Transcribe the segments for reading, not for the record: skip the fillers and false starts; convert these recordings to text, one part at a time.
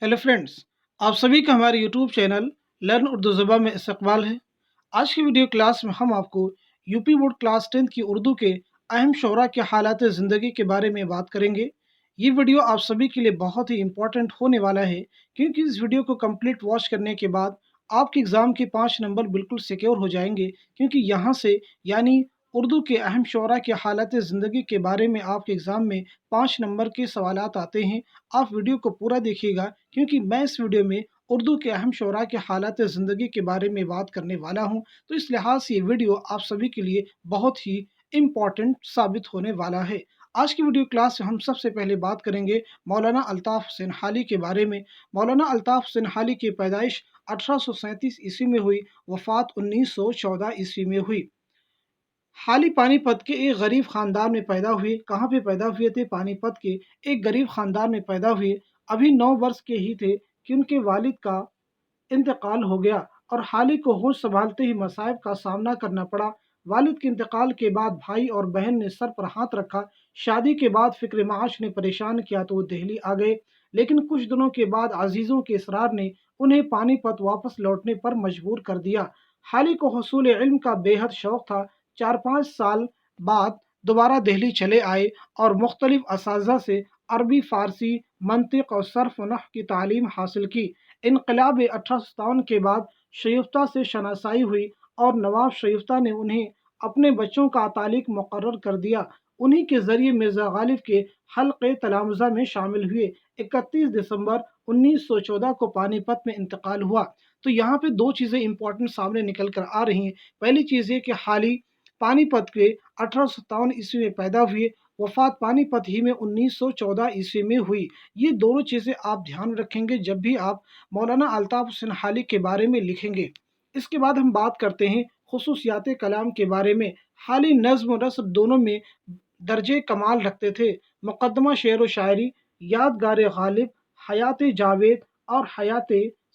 Hello friends. आप सभी का हमारे यूट्यूब चैनल लर्न उर्दू ज़ुबान में इस्तकबाल है। आज की वीडियो क्लास में हम आपको यूपी बोर्ड क्लास 10 की उर्दू के अहम शोरा के हालात ज़िंदगी के बारे में बात करेंगे। ये वीडियो आप सभी के लिए बहुत ही इम्पोर्टेंट होने वाला है, क्योंकि इस वीडियो को कंप्लीट वॉच करने के बाद आपके एग्ज़ाम के 5 नंबर बिल्कुल सिक्योर हो जाएंगे, क्योंकि यहाँ से यानी उर्दू के अहम शोरा के हालात ज़िंदगी के बारे में आपके एग्ज़ाम में 5 नंबर के सवालात आते हैं। आप वीडियो को पूरा देखिएगा, क्योंकि मैं इस वीडियो में उर्दू के अहम शोरा के हालात ज़िंदगी के बारे में बात करने वाला हूं, तो इस लिहाज से ये वीडियो आप सभी के लिए बहुत ही इम्पॉर्टेंट साबित होने वाला है। आज की वीडियो क्लास में हम सबसे पहले बात करेंगे मौलाना अल्ताफ़ हुसैन हाली के बारे में। मौलाना अल्ताफ़ हुसैन हाली की पैदाइश 1837 ईस्वी में हुई, वफ़ात 1914 ईस्वी में हुई। हाली पानीपत के एक गरीब ख़ानदान में पैदा हुए। कहाँ पे पैदा हुए थे? पानीपत के एक गरीब ख़ानदान में पैदा हुए। अभी 9 वर्ष के ही थे कि उनके वालिद का इंतकाल हो गया और हाली को होश संभालते ही मसाइब का सामना करना पड़ा। वालिद के इंतकाल के बाद भाई और बहन ने सर पर हाथ रखा। शादी के बाद फ़िक्र माश ने परेशान किया तो वो दिल्ली आ गए, लेकिन कुछ दिनों के बाद अजीज़ों के इसरार ने उन्हें पानीपत वापस लौटने पर मजबूर कर दिया। हाली को हुसूल इल्म का बेहद शौक़ था। 4-5 साल बाद दोबारा दिल्ली चले आए और मुख्तलिफ असातिज़ा से अरबी, फ़ारसी, मंतिक़ और सर्फ़ व नहव की तालीम हासिल की। इनक़लाब 1857 के बाद शयूख़ता से शनासाई हुई और नवाब शयूख़ता ने उन्हें अपने बच्चों का तालिक मुक़र्रर कर दिया। उन्हीं के ज़रिए मिर्ज़ा गालिब के हल्क़े तलामुज़ा में शामिल हुए। 31 दिसंबर 1914 को पानीपत में इंतकाल हुआ। तो यहाँ पे 2 चीज़ें इंपॉर्टेंट सामने निकल कर आ रही हैं। पहली चीज़ ये कि हाली पानीपत के 1857 ईस्वी में पैदा हुए, वफ़ात पानीपत ही में 1914 ईस्वी में हुई। ये दोनों चीज़ें आप ध्यान रखेंगे जब भी आप मौलाना अल्ताफ़ हुसैन हाली के बारे में लिखेंगे। इसके बाद हम बात करते हैं ख़ुसूसियात कलाम के बारे में। हाली नज़्म और नस्र दोनों में दर्जे कमाल रखते थे। मुक़द्दमा शेर व शायरी, यादगार गालिब, हयात जावेद और हयात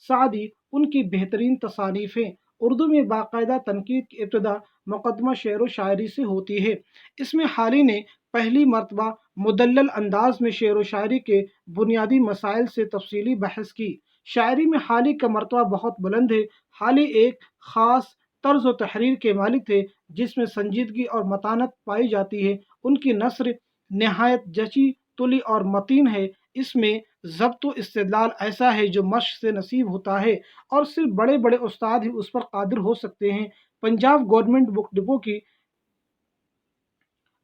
सादी उनकी बेहतरीन तसानीफ़ हैं। उर्दू में बाकायदा तनकीद की इब्तिदा मुक़द्दमा शेर व शायरी से होती है। इसमें हाली ने पहली मर्तबा मुदल्लल अंदाज़ में शेर व शायरी के बुनियादी मसाइल से तफ़सीली बहस की। शायरी में हाली का मर्तबा बहुत बुलंद है। हाली एक ख़ास तर्ज़ व तहरीर के मालिक थे, जिसमें संजीदगी और मतानत पाई जाती है। उनकी नस्र नहायत जची तुली और मतीन है। इसमें ज़ब्त व इस्तेदलाल ऐसा है जो मश्क़ से नसीब होता है और सिर्फ़ बड़े-बड़े उस्ताद ही उस पर क़ादिर हो सकते हैं। पंजाब गवर्नमेंट बुक डिपो की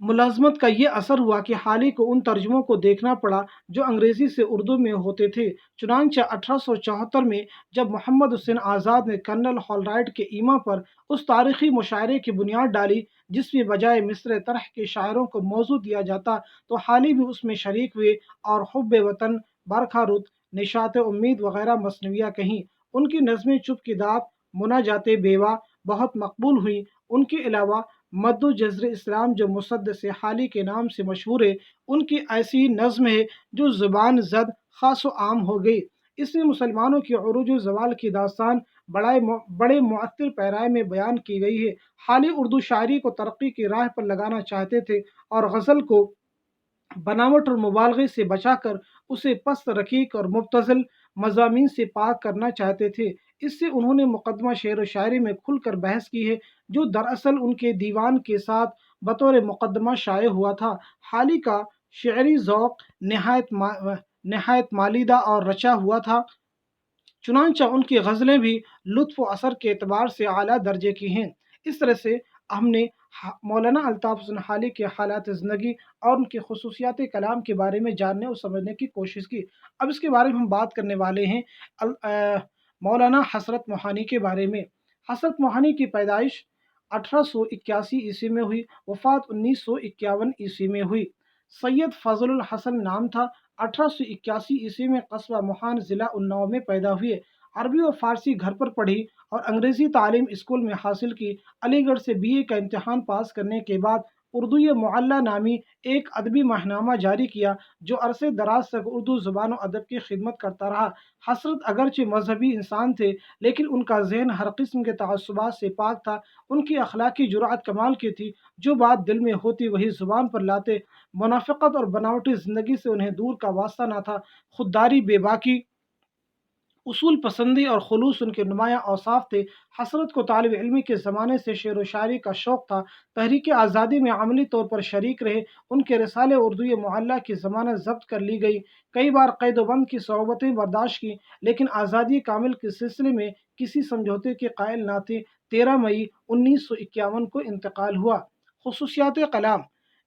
मुलाज़मत का ये असर हुआ कि हाली को उन तर्जुमों को देखना पड़ा जो अंग्रेज़ी से उर्दू में होते थे। चुनांचे 1874 में जब मोहम्मद हुसैन आज़ाद ने कर्नल हॉलराइट के ईमा पर उस तारीख़ी मुशायरे की बुनियाद डाली, जिसमें बजाय मिस्र तरह के शायरों को मौज़ू दिया जाता, तो हाली भी उसमें शरीक हुए और हुब्बे वतन, बरखा रुत, निशात उम्मीद वग़ैरह मसनवियाँ कहीं। उनकी नज़्में चुप की दात, मुनाजाते बेवा बहुत मकबूल हुई। उनके अलावा मद्दु जज़्र इस्लाम जो मुसद्दस हाली के नाम से मशहूर है, उनकी ऐसी नज़्म है जो ज़ुबान ज़द ख़ास व आम हो गई। इसमें मुसलमानों की उरूज व ज़वाल की दास्तान बड़े मुअत्तर पैराए में बयान की गई है। हाली उर्दू शायरी को तरक्की की राह पर लगाना चाहते थे और गज़ल को बनावट और मुबालगे से बचाकर उसे पस्त रकीक और मुब्तज़ल मज़ामीन से पाक करना चाहते थे। इससे उन्होंने मुक़द्दमा शेर व शायरी में खुलकर बहस की है, जो दरअसल उनके दीवान के साथ बतौर मुक़द्दमा शाये हुआ था। हाली का शे'री ज़ौक़ नहायत मालीदा और रचा हुआ था। चुनांचे उनकी गज़लें भी लुत्फ़ व असर के एतबार से आला दर्जे की हैं। इस तरह से हमने मौलाना अल्ताफ़ हुसैन हाली के हालात ज़िंदगी और उनकी ख़ुसूसियात कलाम के बारे में जानने और समझने की कोशिश की। अब इसके बारे में हम बात करने वाले हैं मौलाना हज़रत मोहानी के बारे में। हज़रत मोहानी की पैदाइश 1881 ईस्वी में हुई, वफ़ात 1951 ईस्वी में हुई। सैयद फ़ज़लुल हसन नाम था। 1881 ईस्वी में कस्बा मोहान ज़िला उन्नाव में पैदा हुए। अरबी और फ़ारसी घर पर पढ़ी और अंग्रेज़ी तालीम स्कूल में हासिल की। अलीगढ़ से बीए का इम्तिहान पास करने के बाद उर्दू मुअल्ला नामी एक अदबी माहनामा जारी किया, जो अरसे दराज तक उर्दू ज़ुबान व अदब की खिदमत करता रहा। हज़रत अगरचे मज़हबी इंसान थे, लेकिन उनका ज़हन हर किस्म के तअस्सुबात से पाक था। उनकी अखलाकी जुराअत कमाल की थी। जो बात दिल में होती वही ज़ुबान पर लाते। मुनाफ़िक़त और बनावटी ज़िंदगी से उन्हें दूर का वास्ता न था। खुददारी, बेबाकी اصول پسندی اور خلوص ان کے نمایاں اوصاف تھے۔ حسرت کو طالب علمی کے زمانے سے شعر و شاعری کا شوق تھا۔ تحریک آزادی میں عملی طور پر شریک رہے۔ ان کے رسالے اردو معلّہ کی ضمانت ضبط کر لی گئی، کئی بار قید و بند کی صعوبتیں برداشت کی، لیکن آزادی کامل کے سلسلے میں کسی سمجھوتے کے قائل نہ تھے۔ 13 مئی 1951 کو انتقال ہوا۔ خصوصیات کلام: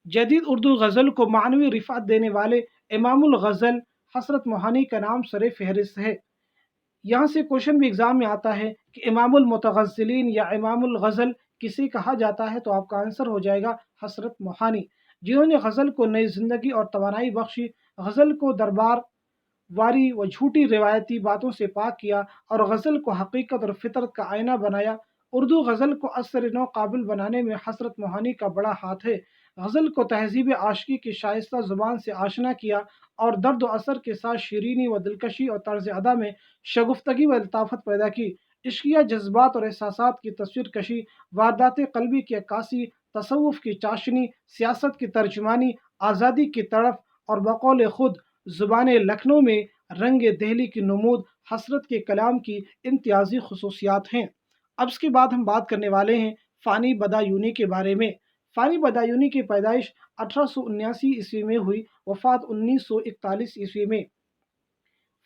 جدید اردو غزل کو معنوی رفعت دینے والے امام الغزل حضرت موہانی کا نام سر فہرست ہے۔ یہاں سے کوشچن بھی ایگزام میں آتا ہے کہ امام المتغزلین یا امام الغزل کسے کہا جاتا ہے، تو آپ کا آنسر ہو جائے گا حضرت موہانی، جنہوں نے غزل کو نئی زندگی اور توانائی بخشی، غزل کو دربار واری و جھوٹی روایتی باتوں سے پاک کیا اور غزل کو حقیقت اور فطرت کا آئینہ بنایا۔ اردو غزل کو عصر نو قابل بنانے میں حضرت موہانی کا بڑا ہاتھ ہے۔ غزل کو تہذیب عاشقی کی شائستہ زبان سے آشنا کیا اور درد و اثر کے ساتھ شیرینی و دلکشی اور طرز ادا میں شگفتگی و لطافت پیدا کی۔ عشقیہ جذبات اور احساسات کی تصویر کشی، واردات قلبی کی عکاسی، تصوف کی چاشنی، سیاست کی ترجمانی، آزادی کی تڑپ اور بقول خود زبان لکھنؤ میں رنگ دہلی کی نمود حسرت کے کلام کی امتیازی خصوصیات ہیں۔ اب اس کے بعد ہم بات کرنے والے ہیں فانی بدایونی کے بارے میں۔ فانی بدایونی کی پیدائش 1879 عیسوی میں ہوئی، وفات 1941 عیسوی میں۔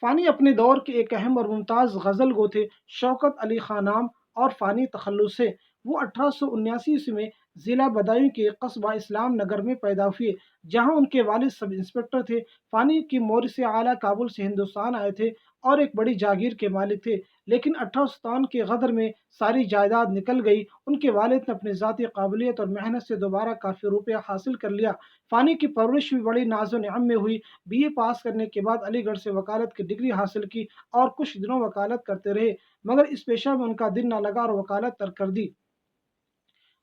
فانی اپنے دور کے ایک اہم اور ممتاز غزل گو تھے۔ شوکت علی خان نام اور فانی تخلص ہے۔ وہ 1879 عیسوی میں ضلع بدایوں کے قصبہ اسلام نگر میں پیدا ہوئے، جہاں ان کے والد سب انسپکٹر تھے۔ فانی کی مورث اعلیٰ کابل سے ہندوستان آئے تھے اور ایک بڑی جاگیر کے مالک تھے، لیکن 1857 کے غدر میں ساری جائیداد نکل گئی۔ ان کے والد نے اپنی ذاتی قابلیت اور محنت سے دوبارہ کافی روپیہ حاصل کر لیا۔ فانی کی پرورش بھی بڑی ناز و نعم میں ہوئی۔ بی اے پاس کرنے کے بعد علی گڑھ سے وکالت کی ڈگری حاصل کی اور کچھ دنوں وکالت کرتے رہے، مگر اس پیشہ میں ان کا دل نہ لگا اور وکالت ترک کر دی۔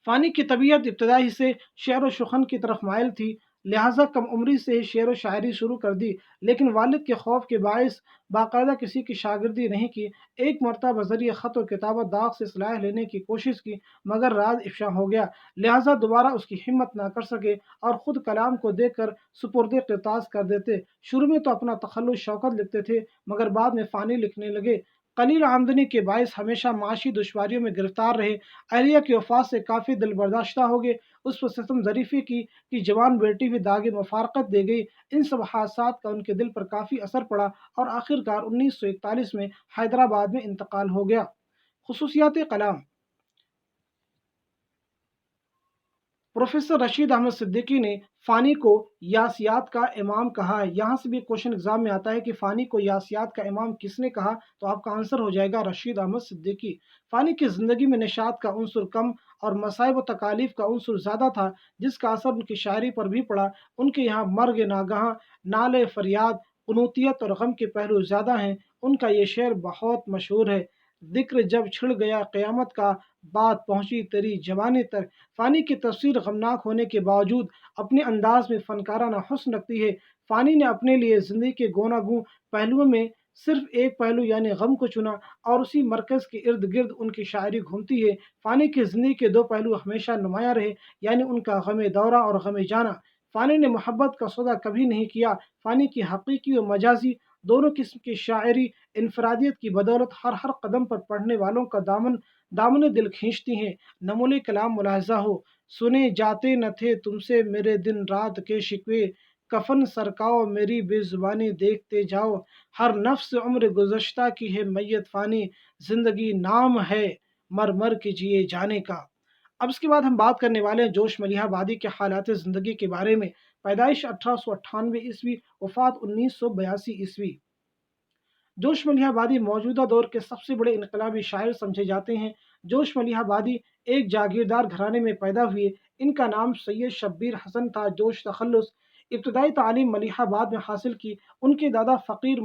فانی کی طبیعت ابتدائی سے شعر و شخن کی طرف مائل تھی، لہٰذا کم عمری سے ہی شعر و شاعری شروع کر دی، لیکن والد کے خوف کے باعث باقاعدہ کسی کی شاگردی نہیں کی۔ ایک مرتبہ بذریعہ خط و کتابت داغ سے صلاح لینے کی کوشش کی، مگر راز افشا ہو گیا، لہٰذا دوبارہ اس کی ہمت نہ کر سکے اور خود کلام کو دیکھ کر سپرد قرطاس کر دیتے۔ شروع میں تو اپنا تخلص شوکت لکھتے تھے، مگر بعد میں فانی لکھنے لگے۔ قلیل آمدنی کے باعث ہمیشہ معاشی دشواریوں میں گرفتار رہے۔ اہلیہ کی وفات سے کافی دل برداشتہ ہو گئے۔ اس پر ستم ظریفی کی کہ جوان بیٹی بھی داغ مفارقت دے گئی۔ ان سب حادثات کا ان کے دل پر کافی اثر پڑا اور آخرکار 1941 میں حیدرآباد میں انتقال ہو گیا۔ خصوصیات کلام: پروفیسر رشید احمد صدیقی نے فانی کو یاسیات کا امام کہا ہے۔ یہاں سے بھی کوشچن ایگزام میں آتا ہے کہ فانی کو یاسیات کا امام کس نے کہا، تو آپ کا آنسر ہو جائے گا رشید احمد صدیقی۔ فانی کی زندگی میں نشاط کا عنصر کم اور مصائب و تکالیف کا عنصر زیادہ تھا، جس کا اثر ان کی شاعری پر بھی پڑا۔ ان کے یہاں مرگ ناگہاں، نالے فریاد، قنوطیت اور غم کے پہلو زیادہ ہیں۔ ان کا یہ شعر بہت مشہور ہے: ذکر جب چھڑ گیا قیامت کا، بات پہنچی تیری جوانی تک۔ فانی کی تصویر غمناک ہونے کے باوجود اپنے انداز میں فنکارانہ حسن رکھتی ہے۔ فانی نے اپنے لیے زندگی کے گوناگوں پہلوؤں میں صرف ایک پہلو یعنی غم کو چنا اور اسی مرکز کے ارد گرد ان کی شاعری گھومتی ہے۔ فانی کی زندگی کے دو پہلو ہمیشہ نمایاں رہے، یعنی ان کا غم دورہ اور غم جانا۔ فانی نے محبت کا سودا کبھی نہیں کیا۔ فانی کی حقیقی و مجازی دونوں قسم کی شاعری انفرادیت کی بدولت ہر قدم پر پڑھنے والوں کا دامن دل کھینچتی ہیں۔ نمول کلام ملاحظہ ہو: سنے جاتے نہ تھے تم سے میرے دن رات کے شکوے، کفن سرکاؤ میری بے زبانی دیکھتے جاؤ، ہر نفس عمر گزشتہ کی ہے میت فانی، زندگی نام ہے مر مر کے جیے جانے کا۔ اب اس کے بعد ہم بات کرنے والے ہیں جوش ملیح آبادی کے حالات زندگی کے بارے میں۔ پیدائش 1898 عیسوی، وفات 1982 عیسوی۔ جوش ملیح آبادی موجودہ دور کے سب سے بڑے انقلابی شاعر سمجھے جاتے ہیں۔ جوش ملیح آبادی ایک جاگیردار گھرانے میں پیدا ہوئے۔ ان کا نام سید شبیر حسن تھا۔ جوش تخلص: ابتدائی تعلیم ملیح آباد میں حاصل کی۔ ان کے دادا فقیر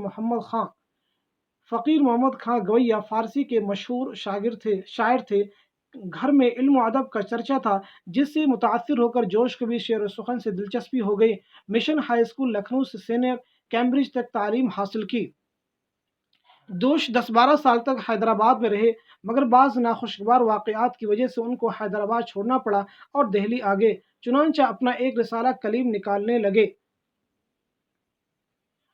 محمد خاں گویا فارسی کے مشہور شاعر تھے۔ گھر میں علم و ادب کا چرچا تھا، جس سے متاثر ہو کر جوش کو بھی شعر و سخن سے دلچسپی ہو گئی۔ مشن ہائی اسکول لکھنؤ سے سینئر کیمبرج تک تعلیم حاصل کی۔ جوش 10-12 سال تک حیدرآباد میں رہے، مگر بعض ناخوشگوار واقعات کی وجہ سے ان کو حیدرآباد چھوڑنا پڑا اور دہلی آ گئے، چنانچہ اپنا ایک رسالہ کلیم نکالنے لگے۔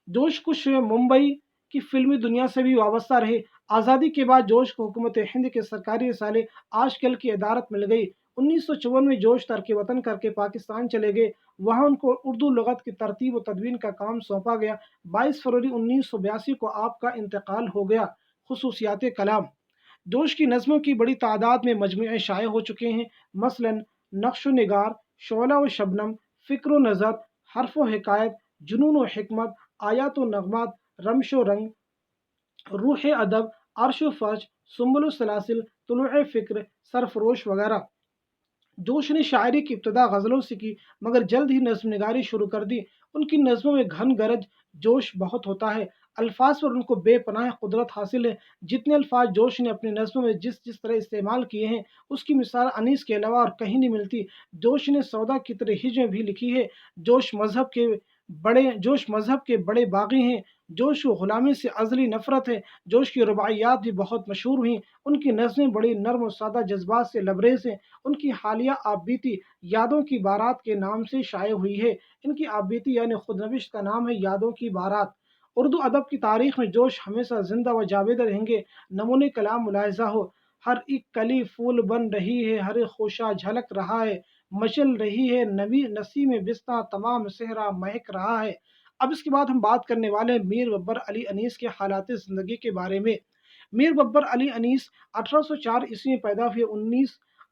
جوش کچھ ممبئی कि फिल्मी दुनिया से भी वाबस्ता रहे। आज़ादी के बाद जोश को हुकूमत हिंद के सरकारी रिसाले आजकल की अदारत मिल गई। 1954 में जोश तर्क वतन करके पाकिस्तान चले गए। वहाँ उनको उर्दू लगत की तरतीब व तदवीन का काम सौंपा गया। 22 फरवरी 1982 को आपका इंतकाल हो गया। खुसूसियात कलाम। जोश की नज़मों की बड़ी तादाद में मजमूए शाये हो चुके हैं। मसलन नक्श निगार, शोला व शबनम, फ़िक्र नज़र, हर्फ व हिकायत, जुनून व हिकमत, आयात व नगमात, रमश व रंग, रूह अदब, अर्श व फर्श, सुम्बुल सलासिल, तुलुए फ़िक्र, सरफरोश वगैरह। जोश ने शायरी की इब्तदा गज़लों से की, मगर जल्द ही नज़्म निगारी शुरू कर दी। उनकी नज़मों में घन गरज जोश बहुत होता है। अल्फाज पर उनको बेपनाह कुदरत हासिल है। जितने अल्फाज जोश ने अपनी नज़मों में जिस जिस तरह इस्तेमाल किए हैं, उसकी मिसाल अनीस के अलावा और कहीं नहीं मिलती। जोश ने सौदा की तरह हिज्र भी लिखी है। जोश मज़हब के बड़े बागी हैं। जोश को ग़ुलामी से अज़ली नफ़रत है। जोश की रुबाइयात भी बहुत मशहूर हुईं। उनकी नज़में बड़ी नर्म और सादा जज्बात से लबरेज़ हैं। उनकी हालिया आपबीती यादों की बारात के नाम से शाये हुई है। इनकी आपबीती यानी खुदनविश्त का नाम है यादों की बारात। उर्दू अदब की तारीख में जोश हमेशा जिंदा व जावेद रहेंगे। नमूने कलाम मुलाहिजा हो, हर एक कली फूल बन रही है, हर एक खुशा झलक रहा है, मचल रही है नबी नसी में बिस्ता तमाम सेहरा महक रहा है। अब इसके बाद हम बात करने वाले हैं मीर बब्बर अली अनीस के हालात ज़िंदगी के बारे में। मीर बब्बर अली अनीस 1804 ईस्वी में पैदा हुए।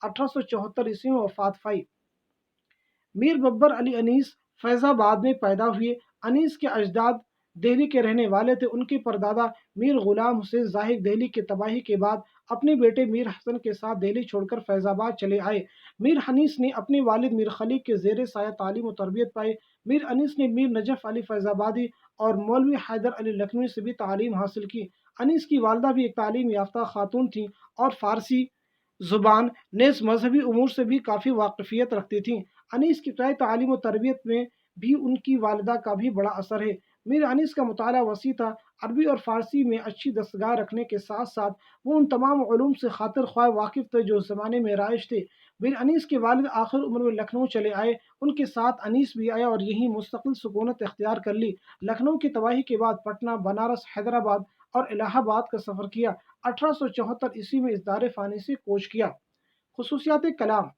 1874 ईस्वी में वफात पाई। मीर बब्बर अली अनीस फैज़ाबाद में पैदा हुए। अनीस के अजदाद दिल्ली के रहने वाले थे। उनके परदादा मीर गुलाम हुसैन ज़ाहिद दिल्ली की तबाही के बाद अपने बेटे मीर हसन के साथ दिल्ली छोड़कर फैज़ाबाद चले आए। मीर अनीस ने अपने वालिद मीर खलीक के ज़ेर साया तालीम और तरबियत पाई। मीर अनीस ने मीर नजफ़ अली फैज़ाबादी और मौलवी हैदर अली लखनवी से भी तालीम हासिल की। अनीस की वालदा भी एक तालीम याफ्ता खातून थीं और फ़ारसी ज़ुबान नेज़ मजहबी उमूर से भी काफ़ी वाकफ़ियत रखती थीं। अनीस की इब्तदाई तालीम और तरबियत में भी उनकी वालिदा का भी बड़ा असर है। मीर अनीस का मुताला वसी था। अरबी और फ़ारसी में अच्छी दस्तगाह रखने के साथ साथ वो उन तमाम उलूम से खातिर ख्वाह वाकिफ़ थे जो उस ज़माने में राइज थे। मीर अनीस के वालिद आखिर उम्र में लखनऊ चले आए। उनके साथ अनीस भी आया और यहीं मुस्तकिल सुकूनत इख्तियार कर ली। लखनऊ की तबाही के बाद पटना, बनारस, हैदराबाद और इलाहाबाद का सफ़र किया। 1874 ईस्वी में इस दार फ़ानी से कोच किया। खुसूसियात कलाम।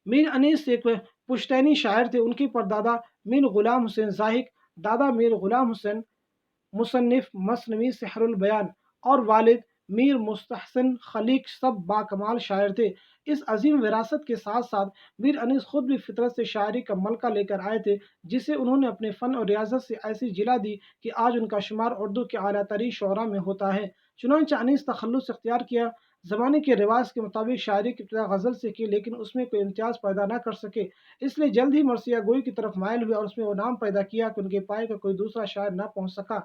मीर अनीस एक पुश्तैनी शायर थे। उनके परदादा मीर गुलाम हुसैन ज़ाहिद, दादा मीर गुलाम हुसैन मुसन्निफ़ मसनवी सेहरुल बयान और वालिद मीर मुस्तहसन खलीक सब बाकमाल शायर थे। इस अजीम विरासत के साथ साथ मीर अनीस खुद भी फितरत से शायरी का मलका लेकर आए थे, जिसे उन्होंने अपने फ़न और रियाजत से ऐसी जिला दी कि आज उनका शुमार उर्दू के आला तरीन शोरा में होता है। चुनांचे अनीस तखल्लुस इख्तियार किया। ज़माने के रिवाज के मुताबिक शायरी की इब्तिदा गज़ल से की, लेकिन उसमें कोई इम्तियाज़ पैदा न कर सके, इसलिए जल्द ही मरसिया गोई की तरफ मायल हुए और उसमें वो नाम पैदा किया कि उनके पाए का कोई दूसरा शायर न पहुँच सका।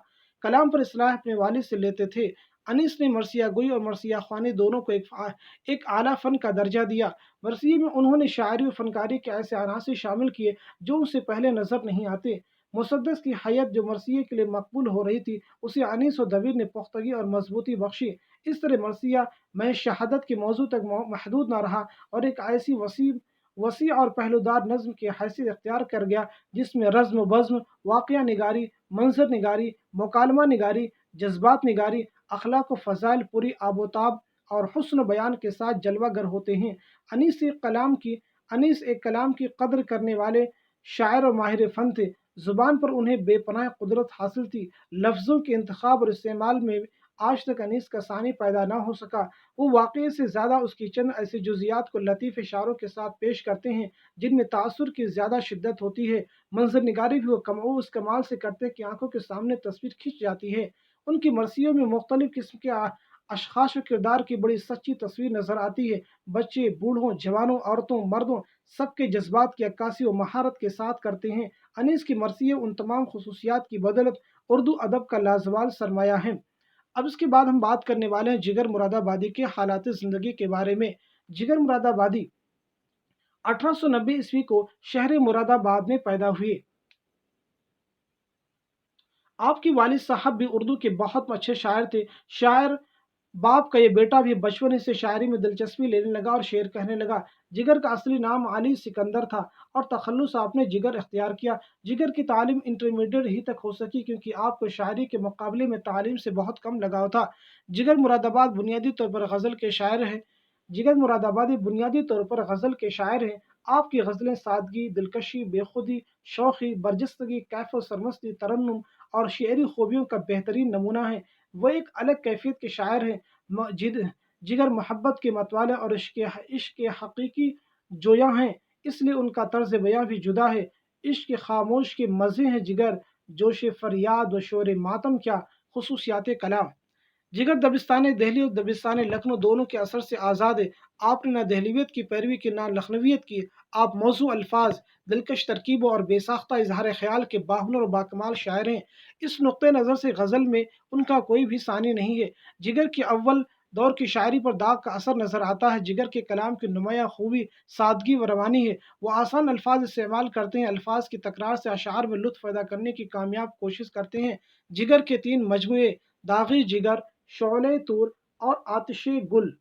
कलाम पर इस्लाह अपने वालिद से लेते थे। अनीस ने मरसिया गोई और मरसिया ख्वानी दोनों को एक आला फ़न का दर्जा दिया। मरसिये में उन्होंने शायरी और फ़नकारी के ऐसे अनासिर शामिल किए जो उनसे पहले नज़र नहीं आते। मुसद्दस की हैयत जो मरसिये के लिए मकबूल हो रही थी, उसे अनीस और दबीर ने पुख्तगी और मजबूती बख्शी। इस तरह मरसिया महज शहादत के मौजू तक महदूद न रहा और एक ऐसी वसी और पहलूदार नज़्म की हैसियत इख्तियार कर गया जिसमें रज़्म बज़्म, वाक़या निगारी, मंज़र निगारी, मुकालमा निगारी, जज्बात निगारी, अखलाक व फ़ज़ाइल पूरी आबोताब और हुस्न बयान के साथ जलवागर होते हैं। अनीस एक कलाम की कद्र करने वाले शायर और माहिर फ़न थे। ज़ुबान पर उन्हें बेपनाह कुदरत हासिल थी। लफ्ज़ों के इंतखाब और इस्तेमाल में आज तक अनीस का सानी पैदा ना हो सका। वो वाक़ये से ज़्यादा उसकी चंद ऐसी जुज़ियात को लतीफ़ इशारों के साथ पेश करते हैं जिनमें तासुर की ज़्यादा शिद्दत होती है। मंज़र निगारी भी वो उस कमाल से करते हैं कि आँखों के सामने तस्वीर खिंच जाती है। उनकी मरसियों में मुख्तलिफ़ किस्म के अशख़ास व किरदार की बड़ी सच्ची तस्वीर नज़र आती है। बच्चे, बूढ़ों, जवानों, औरतों, मर्दों सबके जज्बात की अक्कासी व महारत के साथ करते हैं। अनीस की मरसिये उन तमाम खुसूसियात की बदौलत उर्दू अदब का लाजवाल सरमाया है। अब इसके बाद हम बात करने वाले हैं जिगर मुरादाबादी के हालात ज़िंदगी के बारे में। जिगर मुरादाबादी 1890 ईस्वी को शहर मुरादाबाद में पैदा हुए। आपके वालिद साहब भी उर्दू के बहुत अच्छे शायर थे। शायर बाप का ये बेटा भी बचपन ही से शायरी में दिलचस्पी लेने लगा और शेर कहने लगा। जिगर का असली नाम अली सिकंदर था और तखल्लुस आपने जिगर इख्तियार किया। जिगर की तालीम इंटरमीडिएट ही तक हो सकी क्योंकि आपको शायरी के मुकाबले में तालीम से बहुत कम लगाव था। जिगर मुरादाबाद बुनियादी तौर पर गज़ल के शायर हैं। जिगर मुरादाबादी बुनियादी तौर पर गज़ल के शायर हैं। आपकी गज़लें सादगी, दिलकशी, बेखुदी, शौखी, बरजस्तगी, कैफ व सरमस्ती, तरन्नुम और शेरी खूबियों का बेहतरीन नमूना है। वो एक अलग कैफियत के शायर हैं। जिगर मोहब्बत के मतवाले और इश्क के हकीकी जोया हैं, इसलिए उनका तर्ज बयां भी जुदा है। इश्क खामोश के मज़े हैं जिगर, जोश फरियाद व शोर मातम क्या खसूसियात कलाम। जिगर दबिस्तान दहली और दबिस्तान लखनऊ दोनों के असर से आज़ाद है। आपने ना दहलीवियत की पैरवी की ना लखनवियत की। आप मौजू अल्फाज, दिलकश तरकीबों और बेसाख्ता इजहार ख्याल के बाहुनर और बाकमाल शायर हैं। इस नुक्ते नज़र से गज़ल में उनका कोई भी सानी नहीं है। जिगर की अव्वल दौर की शायरी पर दाग का असर नज़र आता है। जिगर के कलाम की नुमाया खूबी सादगी व रवानी है। वो आसान अल्फाज इस्तेमाल करते हैं। अल्फाज की तकरार से अशार में लुत्फ़ पैदा करने की कामयाब कोशिश करते हैं। जिगर के 3 मजमूए दाग़ी जिगर, शोले तूर और आतिशे गुल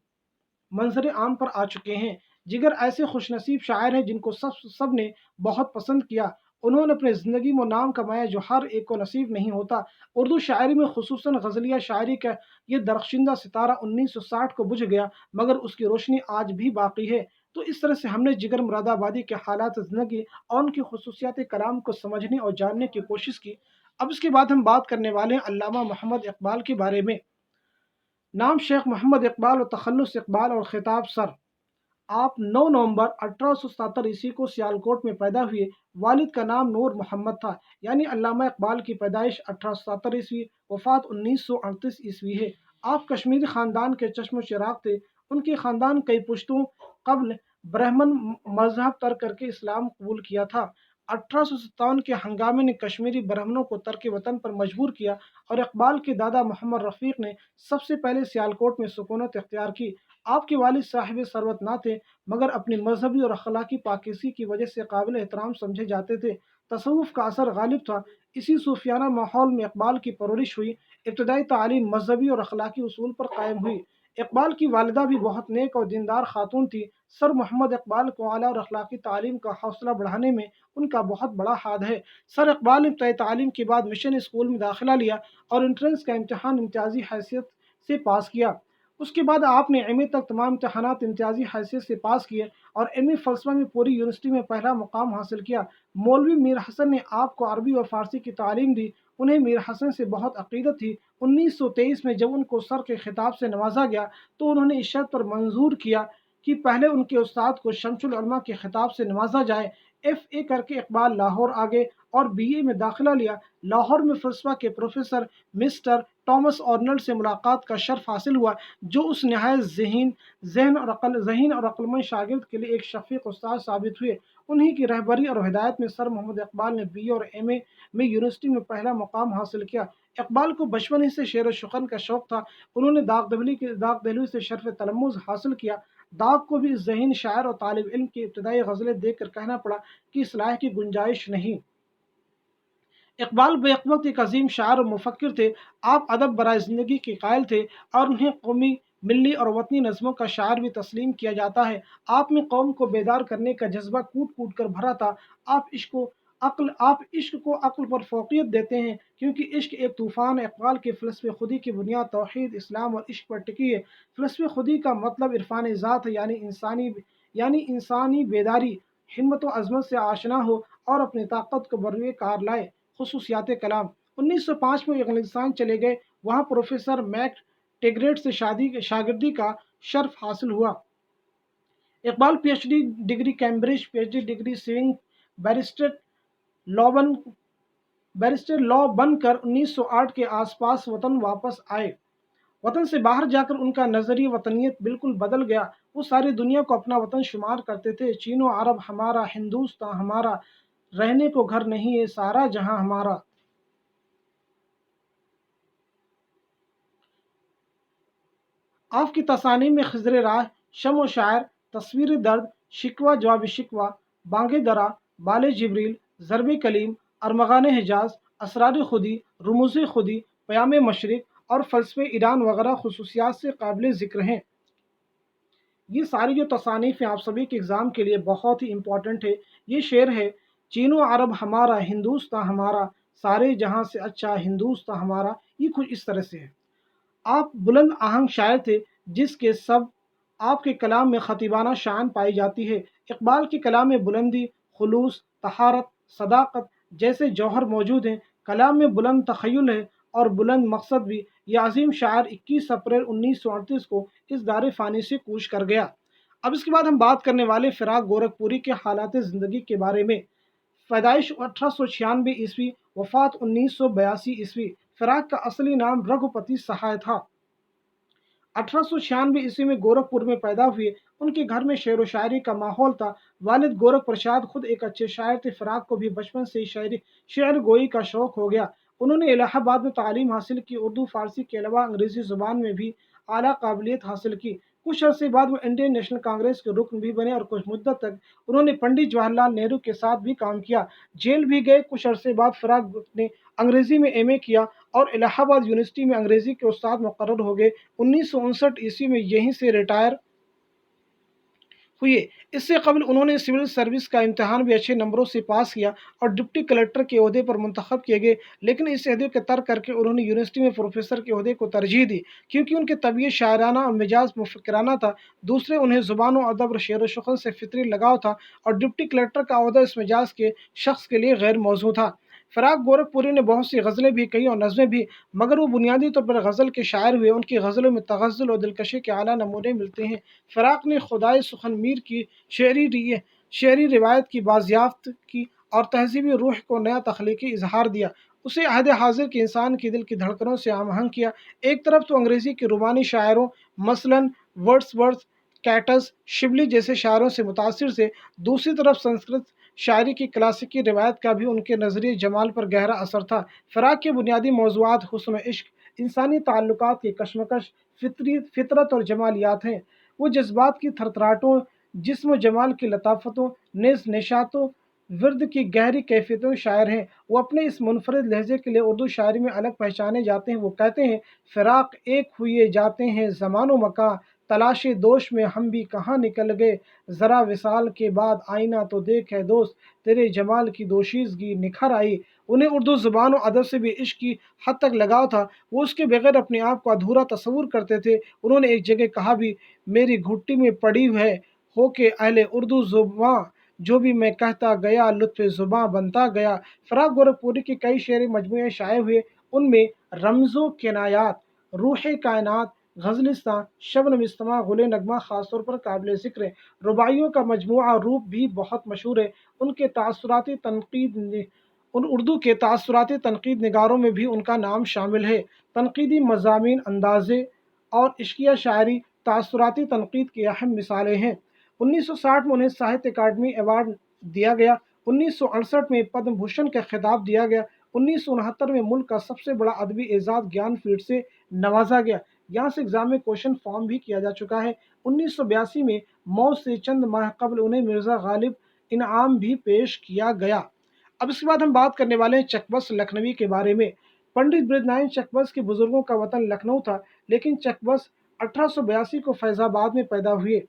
मंजर आम पर आ चुके हैं। जिगर ऐसे खुशनसीब शायर हैं जिनको सब ने बहुत पसंद किया। उन्होंने अपनी ज़िंदगी में नाम कमाया जो हर एक को नसीब नहीं होता। उर्दू शायरी में खुसूसन गज़लिया शायरी का ये दरख्शिंदा सितारा 1960 को बुझ गया, मगर उसकी रोशनी आज भी बाकी है। तो इस तरह से हमने जिगर मुरादाबादी के हालात ज़िंदगी और उनकी खसूसियात कलाम को समझने और जानने की कोशिश की। अब इसके बाद हम बात करने वाले हैं अल्लामा मोहम्मद इकबाल के बारे में। नाम शेख मोहम्मद इकबाल और तखल्लुस इकबाल और खिताब सर। आप 9 नवंबर 1877 ईस्वी को सियालकोट में पैदा हुए। वालिद का नाम नूर मोहम्मद था। यानी अल्लामा इकबाल की पैदाइश 1877 ईस्वी, वफ़ात 1938 ईस्वी है। आप कश्मीरी ख़ानदान के चश्म चिराग थे। उनके ख़ानदान कई पुश्तों कबल ब्राह्मण मजहब तर्क करके इस्लाम कबूल किया था। 1857 के हंगामे ने कश्मीरी ब्राह्मणों को तर्क वतन पर मजबूर किया और इकबाल के दादा मोहम्मद रफ़ीक ने सबसे पहले सियालकोट में सुकूनत इख्तियार की। आपके वालिद साहिब सरवत ना थे, मगर अपनी मजहबी और अखलाकी पाकीज़गी की वजह से काबिल एहतराम समझे जाते थे। तसव्वुफ़ का असर गालिब था। इसी सूफियाना माहौल में इकबाल की परवरिश हुई। इब्तदाई तालीम मजहबी और अखलाकी उसूल पर कायम हुई। इकबाल की वालिदा भी बहुत नेक और दीनदार खातून थी। सर मोहम्मद इकबाल को आला और अखलाकी तालीम का हौसला बढ़ाने में उनका बहुत बड़ा हाथ है। सर इकबाल ने इब्तदाई तालीम के बाद मिशन स्कूल में दाखिला लिया और इंट्रेंस का इम्तहान इम्तियाजी हैसियत से पास किया। उसके बाद आपने एमए तक तमाम इम्तहानात इम्तियाजी हैसियत से पास किए और एमए फ़लसफ़ा में पूरी यूनिवर्सिटी में पहला मुकाम हासिल किया। मौलवी मीर हसन ने आपको अरबी और फ़ारसी की तालीम दी। उन्हें मीर हसन से बहुत अक़ीदत थी। 1923 में जब उनको सर के खिताब से नवाजा गया तो उन्होंने इस शर्त पर मंजूर किया कि पहले उनके उस्ताद को शमसुल उलमा के खिताब से नवाजा जाए। एफ़ए करके इकबाल लाहौर आ गए और बीए में दाखिला लिया। लाहौर में फ़लसफ़ा के प्रोफ़ेसर मिस्टर टॉमस आर्नल्ड से मुलाकात का शर्फ हासिल हुआ, जो उस नहायत ज़हीन और अक्लमंद शागिर्द के लिए एक शफ़ीक़ उस्ताद साबित हुए। उन्हीं की रहबरी और हिदायत में सर मोहम्मद इकबाल ने बीए और एमए में यूनिवर्सिटी में पहला मुकाम हासिल किया। इकबाल को बचपन ही से शेर व शुख़न का शौक़ था। उन्होंने दाग दहलवी से शर्फ़ तलम्मुज़ हासिल किया। दाग को भी इस ज़हीन शायर और तालिब इल्म की इब्तदाई गज़लें देख कर कहना पड़ा कि इस्लाह की गुंजाइश नहीं। इकबाल बेवक्त एक अजीम शायर और मुफक्किर थे। आप अदब बराए ज़िंदगी के कायल थे और उन्हें कौमी, मिल्ली और वतनी नज़्मों का शायर भी तस्लीम किया जाता है। आप में कौम को बेदार करने का जज्बा कूट कूट कर भरा था। आप इश्क को अक्ल पर फ़ौक़ियत देते हैं क्योंकि इश्क एक तूफ़ान है। इकबाल के फ़लसफ़े खुदी की बुनियाद तौहीद, इस्लाम और इश्क पर टिकी है। फ़लसफ़े खुदी का मतलब इरफ़ान ज़ात है, यानी इंसानी बेदारी, हिम्मत व अज़मत से आशना हो और अपनी ताकत को बरूए कार लाए। खसूसियात कलाम। 1905 में अफ़गानिस्तान चले गए। वहाँ प्रोफेसर मैक टेगरेट से शागिर्दी का शर्फ हासिल हुआ। Iqbal PhD degree Cambridge, PhD degree सिविंग, बैरिस्टर लॉ बन बनकर 1908 के आसपास वतन वापस आए। वतन से बाहर जाकर उनका नज़रिया वतनियत बिल्कुल बदल गया। वो सारी दुनिया को अपना वतन शुमार करते थे। चीनो अरब हमारा, हिंदुस्तान हमारा, रहने को घर नहीं है सारा जहां हमारा। आपकी तसानी में खिज़र राह, शम व शायर, तस्वीर दर्द, शिकवा जवाब शिकवा, बांगे दरा, बाले जिब्रील, ज़रब कलीम, अरमगान हिजाज, असरार खुदी, रमूज़ खुदी, प्याम मशरिक اور فلسفے ایران وغیرہ خصوصیات سے قابل ذکر ہیں۔ یہ ساری جو تصانیف ہیں آپ سبھی کے ایگزام کے لیے بہت ہی امپورٹنٹ ہے۔ یہ شعر ہے: چین و عرب ہمارا، ہندوستان ہمارا، سارے جہاں سے اچھا ہندوستان ہمارا۔ یہ کچھ اس طرح سے ہے۔ آپ بلند آہنگ شاعر تھے جس کے سب آپ کے کلام میں خطیبانہ شان پائی جاتی ہے۔ اقبال کے کلام میں بلندی، خلوص، طہارت، صداقت جیسے جوہر موجود ہیں۔ کلام میں بلند تخیل ہے اور بلند مقصد بھی۔ یہ عظیم شاعر 21 اپریل 1938 کو اس دار فانی سے کوچ کر گیا۔ اب اس کے بعد ہم بات کرنے والے فراق گورکھپوری کے حالات زندگی کے بارے میں۔ پیدائش 1896 عیسوی، وفات 1982 عیسوی۔ فراق کا اصلی نام رگھوپتی سہائے تھا۔ 1896 عیسوی میں گورکھپور میں پیدا ہوئے۔ ان کے گھر میں شعر و شاعری کا ماحول تھا۔ والد گورکھ پرساد خود ایک اچھے شاعر تھے۔ فراق کو بھی بچپن سے ہی شعر گوئی کا شوق ہو گیا۔ انہوں نے الہ آباد میں تعلیم حاصل کی۔ اردو فارسی کے علاوہ انگریزی زبان میں بھی اعلیٰ قابلیت حاصل کی۔ کچھ عرصے بعد وہ انڈین نیشنل کانگریس کے رکن بھی بنے اور کچھ مدت تک انہوں نے پنڈت جواہر لال نہرو کے ساتھ بھی کام کیا۔ جیل بھی گئے۔ کچھ عرصے بعد فراق نے انگریزی میں ایم اے کیا اور الہ آباد یونیورسٹی میں انگریزی کے استاد مقرر ہو گئے۔ 1959 عیسوی میں یہیں سے ریٹائر ہوئے۔ اس سے قبل انہوں نے سول سروس کا امتحان بھی اچھے نمبروں سے پاس کیا اور ڈپٹی کلکٹر کے عہدے پر منتخب کیے گئے، لیکن اس عہدے کو ترک کر کے انہوں نے یونیورسٹی میں پروفیسر کے عہدے کو ترجیح دی کیونکہ ان کی طبیعت شاعرانہ اور مزاج مفکرانہ تھا۔ دوسرے، انہیں زبان و ادب اور شعر و شعر سے فطری لگاؤ تھا اور ڈپٹی کلکٹر کا عہدہ اس مزاج کے شخص کے لیے غیر موزوں تھا۔ فراق گورکھپوری نے بہت سی غزلیں بھی کہیں اور نظمیں بھی، مگر وہ بنیادی طور پر غزل کے شاعر ہوئے۔ ان کی غزلوں میں تغزل اور دلکشی کے اعلیٰ نمونے ملتے ہیں۔ فراق نے خدائے سخن میر کی شعری روایت کی بازیافت کی اور تہذیبی روح کو نیا تخلیقی اظہار دیا۔ اسے عہد حاضر کے انسان کے دل کی دھڑکنوں سے ہم آہنگ کیا۔ ایک طرف تو انگریزی کے رومانی شاعروں مثلاً ورڈسورتھ، کیٹس، شبلی جیسے شاعروں سے متاثر تھے، دوسری طرف سنسکرت شاعری کی کلاسیکی روایت کا بھی ان کے نظریہ جمال پر گہرا اثر تھا۔ فراق کے بنیادی موضوعات حسن و عشق، انسانی تعلقات کی کشمکش، فطرت اور جمالیات ہیں۔ وہ جذبات کی تھرتھراہٹوں، جسم و جمال کی لطافتوں، نیز نشاطوں ورد کی گہری کیفیتوں شاعر ہیں۔ وہ اپنے اس منفرد لہجے کے لیے اردو شاعری میں الگ پہچانے جاتے ہیں۔ وہ کہتے ہیں: فراق ایک ہوئے جاتے ہیں زمان و مکاں، تلاش دوش میں ہم بھی کہاں نکل گئے، ذرا وصال کے بعد آئینہ تو دیکھ ہے دوست، تیرے جمال کی دوشیزگی نکھر آئی۔ انہیں اردو زبان و ادب سے بھی عشق کی حد تک لگاؤ تھا۔ وہ اس کے بغیر اپنے آپ کو ادھورا تصور کرتے تھے۔ انہوں نے ایک جگہ کہا بھی: میری گھٹی میں پڑی ہے ہو کے اہل اردو زباں، جو بھی میں کہتا گیا لطف زباں بنتا گیا۔ فراق گورکھپوری کے کئی شعری مجموعے شائع ہوئے۔ ان میں رمز و کنایات، روح کائنات، غزلستاں، شبنم استماع، گل نغمہ خاص طور پر قابل ذکر ہیں۔ رباعیوں کا مجموعہ روپ بھی بہت مشہور ہے۔ اردو کے تاثراتی تنقید نگاروں میں بھی ان کا نام شامل ہے۔ تنقیدی مضامین، اندازے اور عشقیہ شاعری تاثراتی تنقید کی اہم مثالیں ہیں۔ 1960 میں انہیں ساہتیہ اکیڈمی ایوارڈ دیا گیا۔ 1968 میں پدم بھوشن کا خطاب دیا گیا۔ 1969 میں ملک کا سب سے بڑا ادبی اعزاز گیان پیٹھ سے نوازا گیا۔ یہاں سے ایگزام میں کوشچن فارم بھی کیا جا چکا ہے۔ 1982 میں موت سے چند ماہ قبل انہیں مرزا غالب انعام بھی پیش کیا گیا۔ اب اس کے بعد ہم بات کرنے والے ہیں چک بس لکھنوی کے بارے میں۔ پنڈت برج نائن چک بس کے بزرگوں کا وطن لکھنؤ تھا، لیکن چک بس 1882 کو فیض آباد میں پیدا ہوئے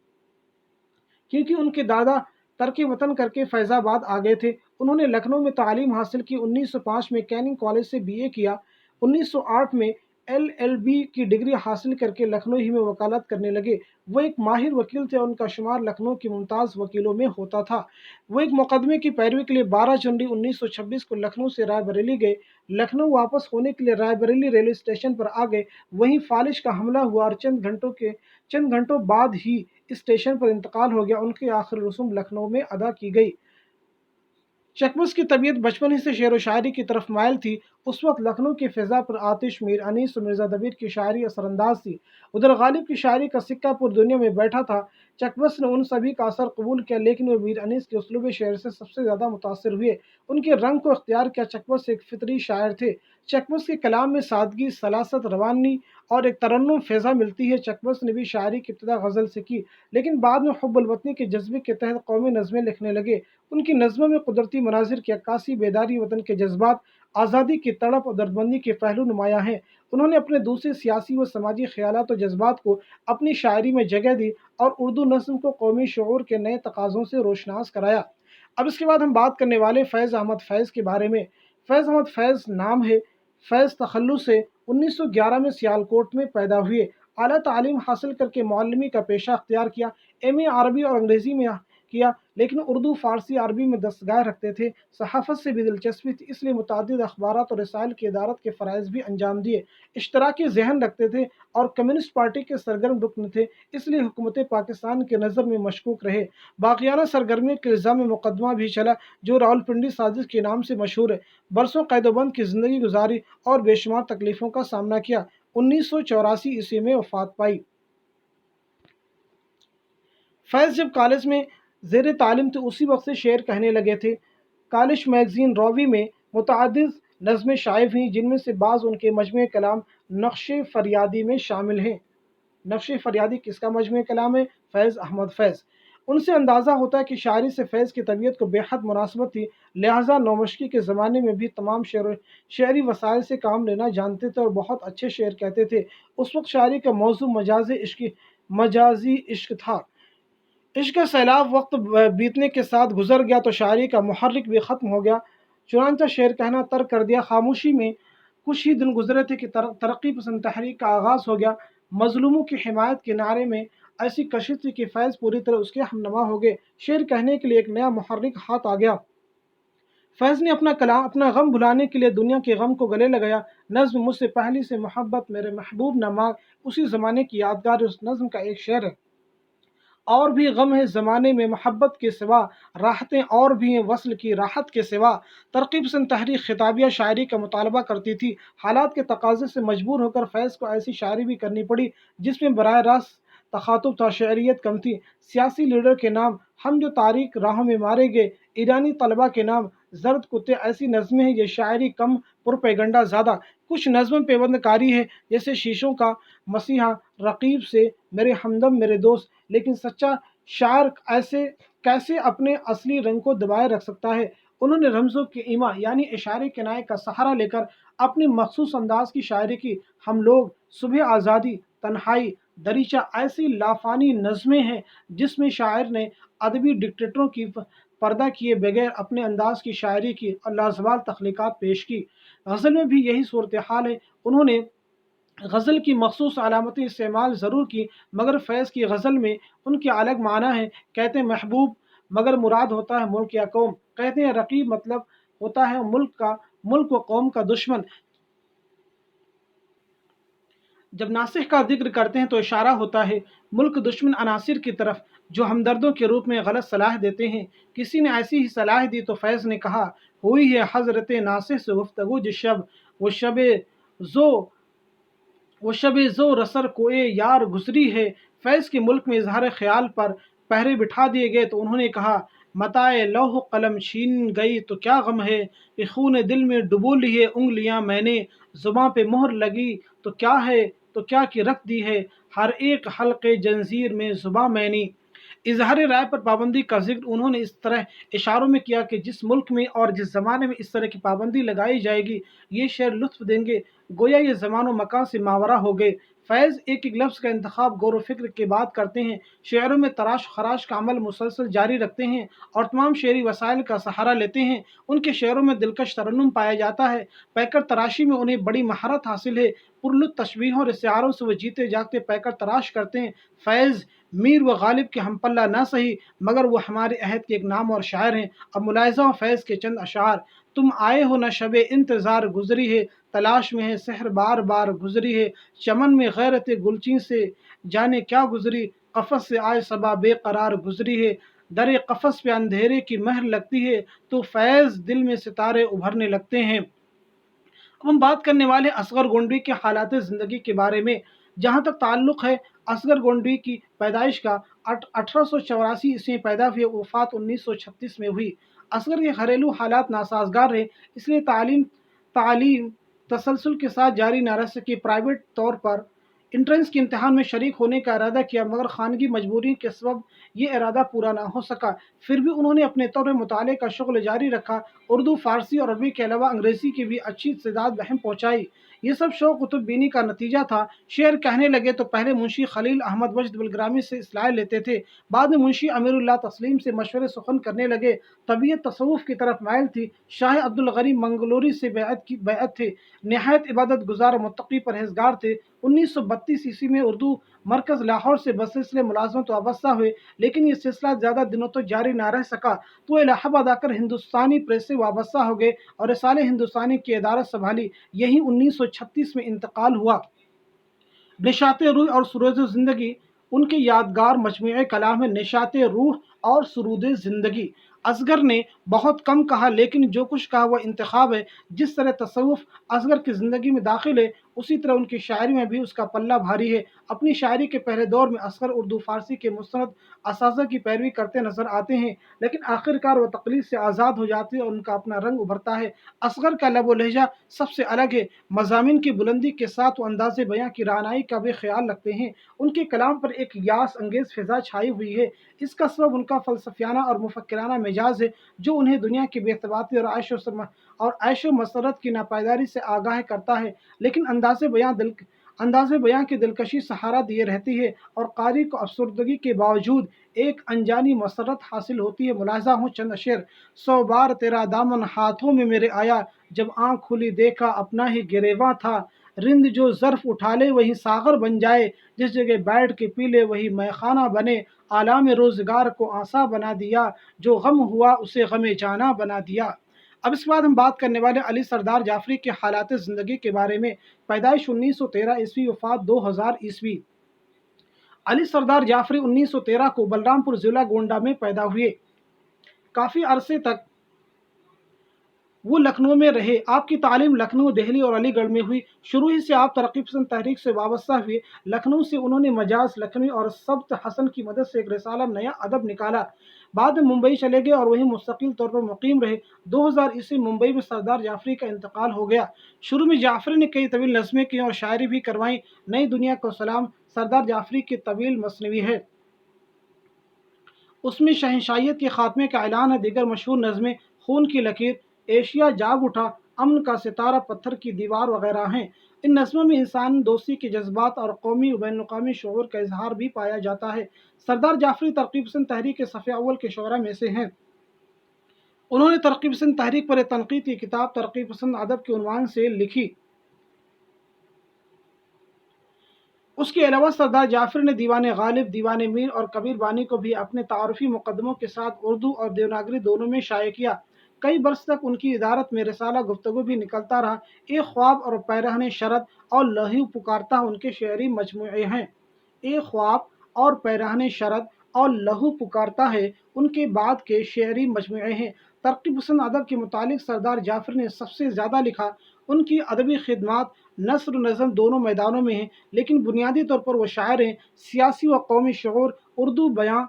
کیونکہ ان کے دادا ترک وطن کر کے فیض آباد آ گئے تھے۔ انہوں نے لکھنؤ میں تعلیم حاصل کی۔ 1905 میں کیننگ کالج سے بی اے کیا۔ 1908 میں ایل ایل بی کی ڈگری حاصل کر کے لکھنؤ ہی میں وکالت کرنے لگے۔ وہ ایک ماہر وکیل تھے اور ان کا شمار لکھنؤ کے ممتاز وکیلوں میں ہوتا تھا۔ وہ ایک مقدمے کی پیروی کے لیے 12 جنوری 1926 کو لکھنؤ سے رائے بریلی گئے۔ لکھنؤ واپس ہونے کے لیے رائے بریلی ریلوے اسٹیشن پر آ گئے۔ وہیں فالج کا حملہ ہوا اور چند گھنٹوں بعد ہی اسٹیشن پر انتقال ہو گیا۔ ان کی آخری رسوم لکھنؤ میں ادا کی گئی۔ چک بس کی طبیعت بچپن ہی سے شعر و شاعری کی طرف مائل تھی۔ اس وقت لکھنؤ کی فضا پر آتش، میر انیس اور مرزا دبیر کی شاعری اثر انداز تھی۔ ادھر غالب کی شاعری کا سکہ پوری دنیا میں بیٹھا تھا۔ چک بس نے ان سبھی کا اثر قبول کیا، لیکن وہ میر انیس کے اسلوب شعر سے سب سے زیادہ متاثر ہوئے۔ ان کے رنگ کو اختیار کیا۔ چک بس ایک فطری شاعر تھے۔ چک بس کے کلام میں سادگی، سلاست، روانی اور ایک ترنم فضا ملتی ہے۔ چک بس نے بھی شاعری کی ابتدا غزل سے کی، لیکن بعد میں حب الوطنی کے جذبے کے تحت قومی نظمیں لکھنے لگے۔ ان کی نظموں میں قدرتی مناظر کی عکاسی، بیداری وطن کے جذبات، آزادی کی تڑپ اور دردمندی کے پہلو نمایاں ہیں۔ उन्होंने अपने दूसरे सियासी व समाजी ख्यालात और जज्बात को अपनी शायरी में जगह दी और उर्दू नस्म को कौमी शऊर के नए तकाज़ों से रोशनास कराया। अब इसके बाद हम बात करने वाले फैज़ अहमद फैज़ के बारे में। फैज़ अहमद फैज़ नाम है। फैज़ तखल्लुस से 1911 में सियालकोट में पैदा हुए। आला तालीम हासिल करके मौलवी का पेशा अख्तियार किया। एम ए अरबी और अंग्रेज़ी में किया, लेकिन उर्दू, फ़ारसी, अरबी में दस्तगाह रखते थे। सहाफ़त से भी दिलचस्पी थी, इसलिए मुतअद्दिद अखबारात और रसाइल की इदारत के फ़राइज़ भी अंजाम दिए। इश्तराकी ज़हन रखते थे और कम्युनिस्ट पार्टी के सरगर्म रुकन थे, इसलिए हुकूमत पाकिस्तान की नज़र में मशकूक रहे। बाक़ियाना सरगर्मी के इल्ज़ाम में मुकदमा भी चला, जो रावलपिंडी साजिश के नाम से मशहूर है। बरसों कैदोबंद की ज़िंदगी गुजारी और बेशुमार तकलीफ़ों का सामना किया। 1984 ईस्वी में वफ़ात पाई। फैज़ जब कॉलेज में ज़ेर तालीम थे, उसी वक्त से शेर कहने लगे थे। कॉलेज मैगज़ीन रॉवी में मुतअद्दिद नज़में शाये हुईं, जिनमें से बाज़ उनके मजमूए कलाम नक्श फरियादी में शामिल हैं। नक्श फरियादी किसका मजमूए कलाम है? फैज़ अहमद फैज़। उनसे अंदाज़ा होता है कि शायरी से फैज़ की तबीयत को बेहद मुनासबत थी, लिहाजा नौमश्की के ज़माने में भी तमाम शेरी वसाइल से काम लेना जानते थे और बहुत अच्छे शेर कहते थे। उस वक्त शायरी का मौजू मजाजी इश्क था। इश्क का सैलाब वक्त बीतने के साथ गुजर गया तो शायरी का मुहर्रिक भी ख़त्म हो गया। चुनांचा शेर कहना तर्क कर दिया। खामोशी में कुछ ही दिन गुजरे थे कि तरक्की पसंद तहरीक का आगाज़ हो गया। मजलूमों की हिमायत के नारे में ऐसी कशिश थी कि फैज़ पूरी तरह उसके हमनमा हो गए। शेर कहने के लिए एक नया मुहर्रिक हाथ आ गया। फैज़ ने अपना गम भुलाने के लिए दुनिया के गम को गले लगाया। नज़्म मुझसे पहली से मोहब्बत मेरे महबूब न मांग, उसी ज़माने की यादगार उस नज़्म का एक शेर है। और भी गम है ज़माने में मोहब्बत के सिवा, राहतें और भी हैं वस्ल की राहत के सिवा। तरक़ीब पसंद तहरीक खिताबिया शायरी का मुतालबा करती थी। हालात के तकाज़े से मजबूर होकर फैज़ को ऐसी शायरी भी करनी पड़ी जिसमें बराह रास्त तखातुब था, शेरियत कम थी। सियासी लीडर के नाम, हम जो तारीख राहों में मारे गए, ईरानी तलबा के नाम, जर्द कुत्ते, ऐसी नज़में हैं। ये शायरी कम, पुरपैगंडा ज़्यादा। कुछ नज़्म पेबंदकारी है, जैसे शीशों का मसीहा, रकीब से, मेरे हमदम मेरे दोस्त। लेकिन सच्चा शायर ऐसे कैसे अपने असली रंग को दबाए रख सकता है? उन्होंने रमज़ों की ईमा यानी इशारे किनाए का सहारा लेकर अपनी मखसूस अंदाज की शायरी की। हम लोग, सुबह आज़ादी, तन्हाई, दरीचा, ऐसी लाफानी नज़में हैं जिसमें शायर ने अदबी डिक्टेटरों की पर्दा किए बगैर अपने अंदाज की शायरी की और लाजवाब तख्लीक़ात पेश की। गज़ल में भी यही सूरत हाल है। उन्होंने गज़ल की मखसूस अलामतें इस्तेमाल ज़रूर की, मगर फैज़ की गज़ल में उनके अलग माना है। कहते हैं महबूब मगर मुराद होता है मुल्क या कौम। कहते हैं रकीब मतलब होता है मुल्क व कौम का दुश्मन। जब नासिह का जिक्र करते हैं तो इशारा होता है मुल्क दुश्मन अनासिर की तरफ, जो हमदर्दों के रूप में गलत सलाह देते हैं। किसी ने ऐसी ही सलाह दी तो फैज़ ने कहा, हुई है हज़रत नासिह से गुफ्तगू जिस शब, वो जो वो शब ज़ो रसर कोए यार गुज़री है। फैज़ के मुल्क में इजहार ख्याल पर पहरे बिठा दिए गए तो उन्होंने कहा, मताए लौह कलम छीन गई तो क्या गम है, कि खून दिल में डुबो ली है उंगलियां मैंने, जुबां पे मोहर लगी तो क्या है, तो क्या कि रख दी है हर एक हल्के जंजीर में जुबां मैंने। इजहार राय पर पाबंदी का जिक्र उन्होंने इस तरह इशारों में किया कि जिस मुल्क में और जिस ज़माने में इस तरह की पाबंदी लगाई जाएगी, ये शेर लुत्फ़ देंगे, गोया ये ज़मान व मकान से मावरा हो गए। फैज़ एक एक लफ्ज़ का इंतखाब गौर व फिक्र के बाद करते हैं। शेरों में तराश खराश का अमल मुसलसल जारी रखते हैं और तमाम शेरी वसाइल का सहारा लेते हैं। उनके शेरों में दिलकश तरन्नुम पाया जाता है। पैकर तराशी में उन्हें बड़ी महारत हासिल है। पुरलुत्फ़ तशबीहों और इस्तिआरों से वो जीते जागते पैकर तराश करते हैं। फैज़ मीर व गालिब के हम पल्ला ना सही, मगर वो हमारे अहद के एक नाम और शायर हैं। अब मुलाहिज़ा फैज़ के चंद अशार। तुम आए हो न शबे इंतज़ार गुज़री है, तलाश में है सहर बार बार गुज़री है, चमन में गैरत गुलचिन से जाने क्या गुज़री, कफ़स से आए सबा बेकरार गुज़री है, दरे कफ़स पे अंधेरे की महर लगती है, तो फैज़ दिल में सितारे उभरने लगते हैं। अब हम बात करने वाले असगर गोंडवी के हालात ज़िंदगी के बारे में। जहाँ तक ताल्लुक़ है असगर गोंडवी की पैदाइश का, 1884 ईस्वी में पैदा हुई, वफ़ात 1936 में हुई। असगर के घरेलू हालात नासाज़गार रहे, इसलिए तालीम तसलसल के साथ जारी न रह सकी। प्राइवेट तौर पर इंट्रेंस के इम्तिहान में शरीक होने का इरादा किया, मगर खानगी मजबूरी के सबब ये इरादा पूरा ना हो सका। फिर भी उन्होंने अपने तौर मुताले का शुग़्ल जारी रखा। उर्दू, फ़ारसी और अरबी के अलावा अंग्रेज़ी की भी अच्छी इस्तेदाद बहम पहुँचाई। یہ سب شوق قطب بینی کا نتیجہ تھا۔ شعر کہنے لگے تو پہلے منشی خلیل احمد وجد بلگرامی سے اصلاح لیتے تھے، بعد میں منشی امیر اللہ تسلیم سے مشورے سخن کرنے لگے۔ طبیعت تصوف کی طرف مائل تھی۔ شاہ عبد الغنی منگلوری سے بیعت تھے، نہایت عبادت گزار متقی پرہیزگار تھے۔ 1932 میں اردو مرکز لاہور سے بسلسلے ملازمت وابستہ ہوئے، لیکن یہ سلسلہ زیادہ دنوں تک جاری نہ رہ سکا تو الہ آباد آ کر ہندوستانی پریس سے وابستہ ہو گئے اور رسالہ ہندوستانی کی ادارت سنبھالی۔ یہی 1936 میں انتقال ہوا۔ نشاط روح اور سرود زندگی ان کے یادگار مجموعہ کلام ہے۔ نشاط روح اور سرود زندگی اصغر نے بہت کم کہا، لیکن جو کچھ کہا وہ انتخاب ہے۔ جس طرح تصوف اصغر کی زندگی میں داخل ہے، اسی طرح ان کی شاعری میں بھی اس کا پلہ بھاری ہے۔ اپنی شاعری کے پہلے دور میں اصغر اردو فارسی کے مستند اساتذہ کی پیروی کرتے نظر آتے ہیں، لیکن آخرکار وہ تقلید سے آزاد ہو جاتے ہیں اور ان کا اپنا رنگ ابھرتا ہے۔ اصغر کا لب و لہجہ سب سے الگ ہے۔ مضامین کی بلندی کے ساتھ وہ انداز بیاں کی رعنائی کا بھی خیال رکھتے ہیں۔ ان کے کلام پر ایک یاس انگیز فضا چھائی ہوئی ہے۔ اس کا سبب ان کا فلسفیانہ اور مفکرانہ مزاج ہے، جو انہیں دنیا کی بے ثباتی اور عیش و مسرت کی ناپائیداری سے آگاہ کرتا ہے، لیکن انداز بیاں کی دلکشی سہارا دیے رہتی ہے اور قاری کو افسردگی کے باوجود ایک انجانی مسرت حاصل ہوتی ہے۔ ملاحظہ ہوں چند اشعار: 100 بار تیرا دامن ہاتھوں میں میرے آیا، جب آنکھ کھلی دیکھا اپنا ہی گریواں تھا، رند جو ظرف اٹھا لے وہی ساغر بن جائے، جس جگہ بیٹھ کے پی لے وہی میخانہ بنے، آلام روزگار کو آسا بنا دیا، جو غم ہوا اسے غم جانا بنا دیا۔ اب اس کے بعد ہم بات کرنے والے علی سردار جعفری کے حالات زندگی کے بارے میں۔ پیدائش 1913 عیسوی، وفات 2000 عیسوی۔ علی سردار جعفری 1913 کو بلرام پور ضلع گونڈہ میں پیدا ہوئے۔ کافی عرصے تک وہ لکھنؤ میں رہے۔ آپ کی تعلیم لکھنؤ، دہلی اور علی گڑھ میں ہوئی۔ شروع ہی سے آپ ترقی پسند تحریک سے وابستہ ہوئے۔ لکھنؤ سے انہوں نے مجاز لکھنوی اور سبت حسن کی مدد سے ایک رسالہ نیا ادب نکالا۔ بعد میں ممبئی چلے گئے اور وہیں مستقل طور پر مقیم رہے۔ 2000 عیسوی ممبئی میں سردار جعفری کا انتقال ہو گیا۔ شروع میں جعفری نے کئی طویل نظمیں کی اور شاعری بھی کروائیں۔ نئی دنیا کو سلام سردار جعفری کی طویل مثنوی ہے۔ اس میں شہنشاہیت کے خاتمے کا اعلان ہے۔ دیگر مشہور نظمیں خون کی لکیر، ایشیا جاگ اٹھا، امن کا ستارہ، پتھر کی دیوار وغیرہ ہیں۔ ان نظموں میں انسانی دوستی کے جذبات اور قومی و بین الاقوامی شعور کا اظہار بھی پایا جاتا ہے۔ سردار جعفری ترقی پسند تحریک کے صف اول کے شعراء میں سے ہیں۔ انہوں نے ترقی پسند تحریک پر ایک تنقید کی کتاب ترقی پسند ادب کے عنوان سے لکھی۔ اس کے علاوہ سردار جعفری نے دیوان غالب، دیوان میر اور کبیر بانی کو بھی اپنے تعارفی مقدموں کے ساتھ اردو اور دیوناگری دونوں میں شائع کیا۔ کئی برس تک ان کی ادارت میں رسالہ گفتگو بھی نکلتا رہا۔ ایک خواب اور پیرہن شرد اور لہو پکارتا ان کے شعری مجموعے ہیں۔ ایک خواب اور پیرہن شرد اور لہو پکارتا ہے ان کے بعد کے شعری مجموعے ہیں۔ ترقی پسند ادب کے متعلق سردار جعفری نے سب سے زیادہ لکھا۔ ان کی ادبی خدمات نثر و نظم دونوں میدانوں میں ہیں، لیکن بنیادی طور پر وہ شاعر ہیں۔ سیاسی و قومی شعور، اردو بیاں،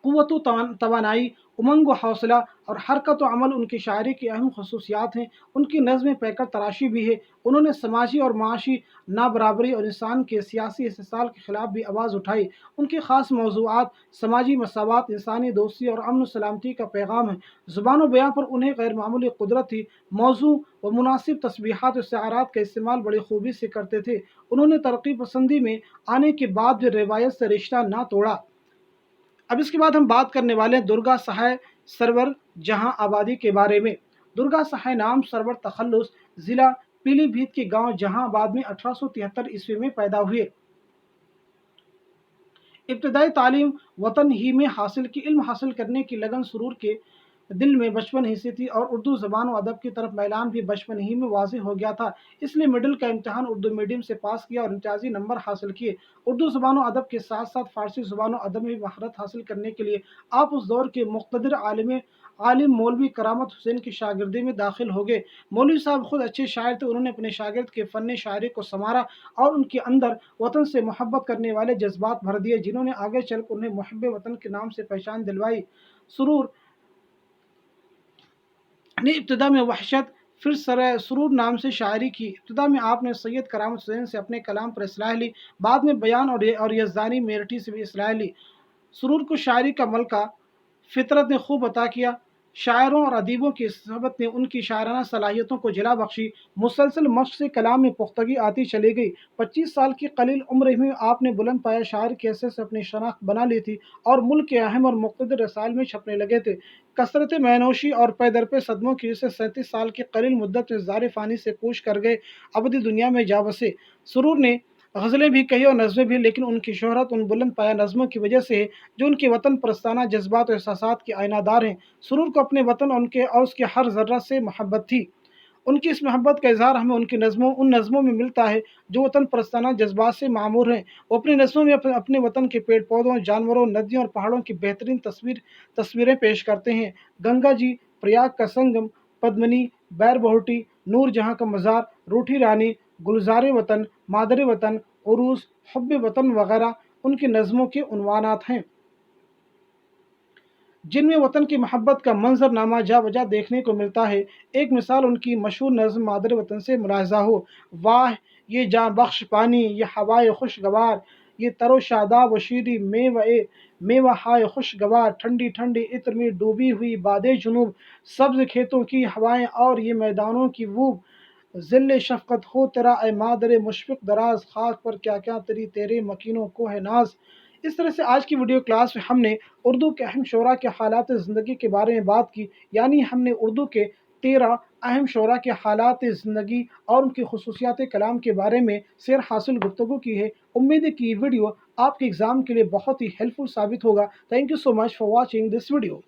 قوت و توانائی، امنگ و حوصلہ اور حرکت و عمل ان کی شاعری کی اہم خصوصیات ہیں۔ ان کی نظمیں پیکر تراشی بھی ہے۔ انہوں نے سماجی اور معاشی نابرابری اور انسان کے سیاسی استحصال کے خلاف بھی آواز اٹھائی۔ ان کے خاص موضوعات سماجی مساوات، انسانی دوستی اور امن و سلامتی کا پیغام ہے۔ زبان و بیان پر انہیں غیر معمولی قدرت تھی۔ موضوع و مناسب تشبیہات و استعارات کا استعمال بڑی خوبی سے کرتے تھے۔ انہوں نے ترقی پسندی میں آنے کے بعد بھی روایت سے رشتہ نہ توڑا۔ اب اس کے بعد ہم بات کرنے والے ہیں درگا سہائے سرور جہاں آبادی کے بارے میں۔ درگا سہائے نام سرور تخلص ضلع پیلی بھیت کے گاؤں جہاں آباد میں 1873 عیسوی میں پیدا ہوئے۔ ابتدائی تعلیم وطن ہی میں حاصل کی۔ علم حاصل کرنے کی لگن سرور کے دل میں بچپن ہی سے تھی اور اردو زبان و ادب کی طرف میلان بھی بچپن ہی میں واضح ہو گیا تھا۔ اس لیے مڈل کا امتحان اردو میڈیم سے پاس کیا اور امتیازی نمبر حاصل کیے۔ اردو زبان و ادب کے ساتھ ساتھ فارسی زبان و ادب میں بھی مہارت حاصل کرنے کے لیے آپ اس دور کے مقتدر عالم مولوی کرامت حسین کی شاگردی میں داخل ہو گئے۔ مولوی صاحب خود اچھے شاعر تھے۔ انہوں نے اپنے شاگرد کے فن شاعری کو سنوارا اور ان کے اندر وطن سے محبت کرنے والے جذبات بھر دیے، جنہوں نے آگے چل کر انہیں محب وطن کے نام سے پہچان دلوائی۔ سرور نے ابتدا میں وحشت، پھر سرور نام سے شاعری کی۔ ابتدا میں آپ نے سید کرامت حسین سے اپنے کلام پر اصلاح لی، بعد میں بیان اور یزدانی میرٹھی سے بھی اصلاح لی۔ سرور کو شاعری کا ملکہ فطرت نے خوب عطا کیا۔ शायरों और अदीबों की सहबत ने उनकी शायराना सलाहियतों को जला बख्शी। मुसलसल मश्क से कलाम में पुख्तगी आती चली गई। 25 साल की कलील उम्र में आपने बुलंद पाया शायर के हैसियत से अपनी शनाख्त बना ली थी और मुल्क के अहम और मुक़्तदर रसाइल में छपने लगे थे। कसरत मैनोशी और पे दर पे सदमों की वजह से 37 साल की कलील मुद्दत में ज़ार फ़ानी से कूच कर गए, अबदी दुनिया में जा बसे। सुरूर ने गज़लें भी कही और नज़में भी, लेकिन उनकी शोहरत उन बुलंद पाया नज़मों की वजह से है जो उनके वतन परस्ताना जज्बात और एहसासात के आईनादार हैं। सुरूर को अपने वतन और उसके हर ज़र्रा से मोहब्बत थी। उनकी इस मोहब्बत का इज़हार हमें उनकी उन नज़मों में मिलता है जो वतन परस्ताना जज्बात से मामूर हैं। वो अपनी नज़मों में अपने वतन के पेड़ पौधों, जानवरों, नदियों और पहाड़ों की बेहतरीन तस्वीरें पेश करते हैं। गंगा जी, प्रयाग का संगम, पद्मिनी, बैर बहुटी, नूर जहाँ का मज़ार, रूठी रानी, गुलज़ार वतन, मादर वतन, उरूस, हुब्ब वतन वगैरह उनकी नज़मों के उन्वानात हैं, जिनमें वतन की मोहब्बत का मंजरनामा जा बजा देखने को मिलता है। एक मिसाल उनकी मशहूर नज़्म मादर वतन से मुलाहिज़ा हो। वाह ये जाँ बख्श पानी, ये हवाए खुशगवार, ये तरो शादाब व शीरी मेवा हाय खुशगवार, ठंडी ठंडी इत्र में डूबी हुई बादे जुनूब, सब्ज़ खेतों की हवाएं और ये मैदानों की बूब, ज़िल्ले शफ़क़त हो तेरा ए मादर मुशफ़िक़ दराज़, ख़ाक पर क्या क्या तेरे मकीनों को है नाज़। इस तरह से आज की वीडियो क्लास में हमने उर्दू के अहम शोरा के हालात ज़िंदगी के बारे में बात की, यानी हमने उर्दू के 13 अहम शोरा के हालात ज़िंदगी और उनकी खसूसियात कलाम के बारे में सैर हासिल गुफ्तगू की है। उम्मीद है कि ये वीडियो आपके एग्ज़ाम के लिए बहुत ही हेल्पफुल साबित होगा। Thank you so much for watching this video.